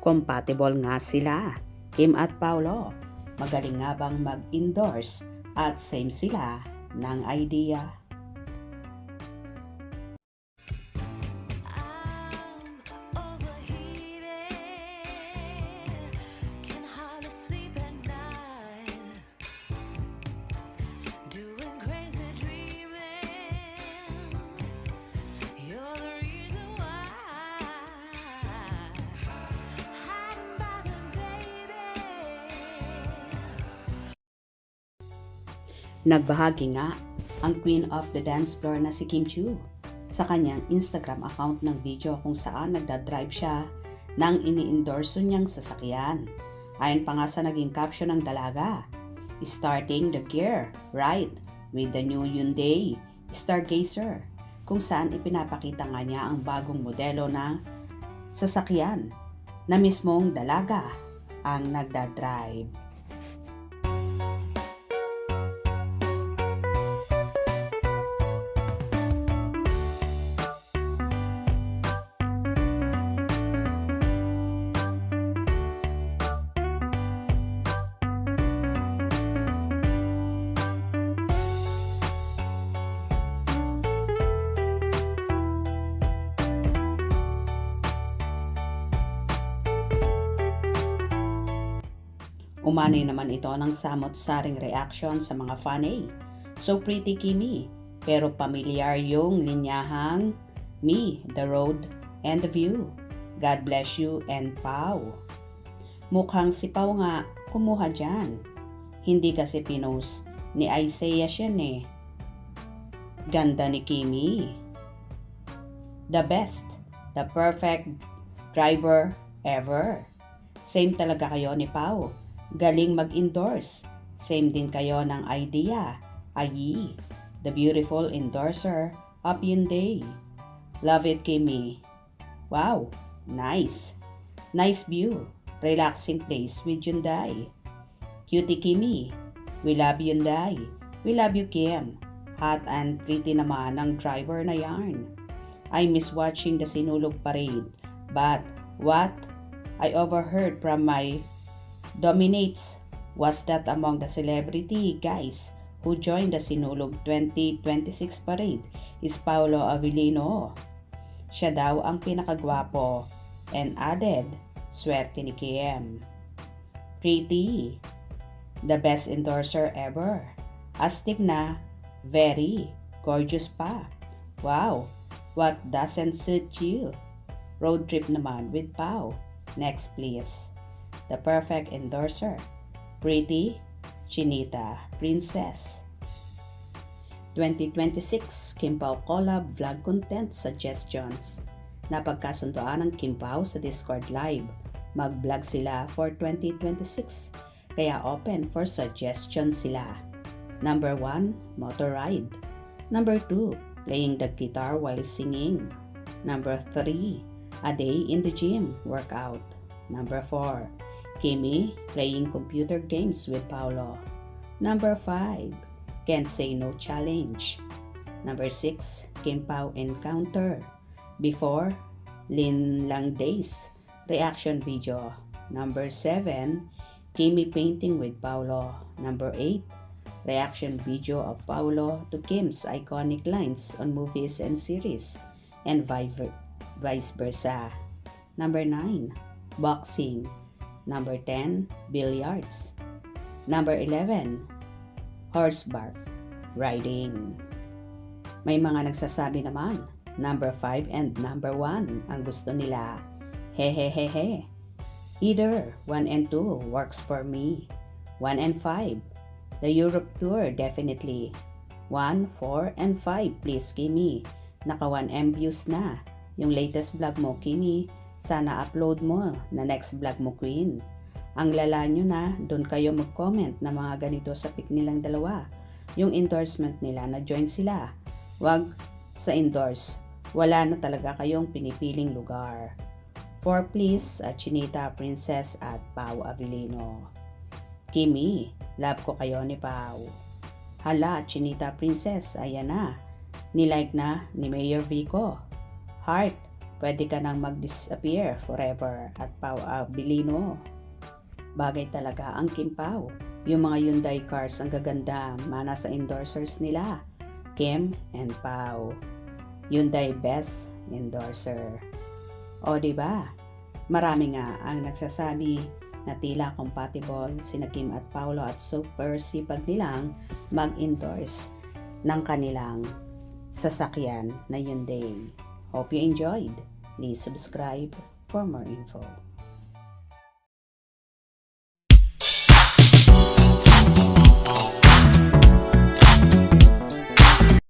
Compatible nga sila. Kim at Paolo, magaling nga bang mag-endorse at same sila ng idea? Nagbahagi nga ang Queen of the Dance Floor na si Kim Chiu sa kanyang Instagram account ng video kung saan nagdadrive siya ng ini-endorso niyang sasakyan. Ayon pa nga sa naging caption ng dalaga, "Starting the gear, right, with the new Hyundai Stargazer," kung saan ipinapakita nga niya ang bagong modelo na sasakyan na mismong dalaga ang nagdadrive. Umani naman ito ng samot-saring reaction sa mga fanay. "So pretty Kimi, pero familiar yung linyahang me, the road, and the view. God bless you and Pau." Mukhang si Pau nga kumuha dyan. Hindi kasi pinost ni Isaiah yan eh. Ganda ni Kimi. The best, the perfect driver ever. Same talaga kayo ni Pau. Galing mag-endorse. Same din kayo ng idea. Ayi, the beautiful endorser of Hyundai. Love it, Kimi. Wow, nice. Nice view. Relaxing place with Hyundai. Cutie Kimi. We love Hyundai. We love you, Kim. Hot and pretty naman ang driver na yarn. I miss watching the Sinulog Parade. But what I overheard from my dominates was that among the celebrity guys who joined the Sinulog 2026 parade is Paolo Avellino. Siya daw ang pinakagwapo and added, swerte ni Kim. Pretty. The best endorser ever. Astig na, very gorgeous pa. Wow, what doesn't suit you? Road trip naman with Pau. Next please. The perfect endorser. Pretty Chinita Princess. 2026 Kim Pau collab vlog content suggestions. Napagkasundoan ng Kim Pau sa Discord Live. Mag-vlog sila for 2026. Kaya open for suggestions sila. Number 1, motor ride. Number 2, playing the guitar while singing. Number 3, a day in the gym workout. Number 4, Kimi playing computer games with Paolo. Number 5, Can't Say No Challenge. Number 6, Kim Pau Encounter. Before Lin Lang Days reaction video. Number 7, Kimi painting with Paolo. Number 8, reaction video of Paolo to Kim's iconic lines on movies and series, and vice versa. Number 9, boxing. Number 10, billiards. Number 11, horseback riding. May mga nagsasabi naman, number 5 and number 1 ang gusto nila. Hehehehe. Either 1 and 2 works for me. 1 and 5. The Europe tour definitely. 1, 4, and 5 please Kimi. Naka 1M views na. Yung latest vlog mo Kimi, sana upload mo na next vlog mo Queen. Ang lala nyo na, doon kayo mag-comment na mga ganito sa pic nilang dalawa. Yung endorsement nila na join sila. Wag sa endorse. Wala na talaga kayong pinipiling lugar. 4 please, Chinita Princess at Pau Avellino. Kimi, love ko kayo ni Pau. Hala, Chinita Princess, ayan na. Nilike na ni Mayor Vico. Heart, pwede ka nang mag-disappear forever at bilhin mo. Bagay talaga ang Kim Pao. Yung mga Hyundai cars ang gaganda, mana sa endorsers nila, Kim and Pao. Hyundai best endorser. O diba? Marami nga ang nagsasabi na tila compatible sina Kim at Paolo at super sipag nilang mag-endorse ng kanilang sasakyan na Hyundai. Hope you enjoyed. Please subscribe for more info.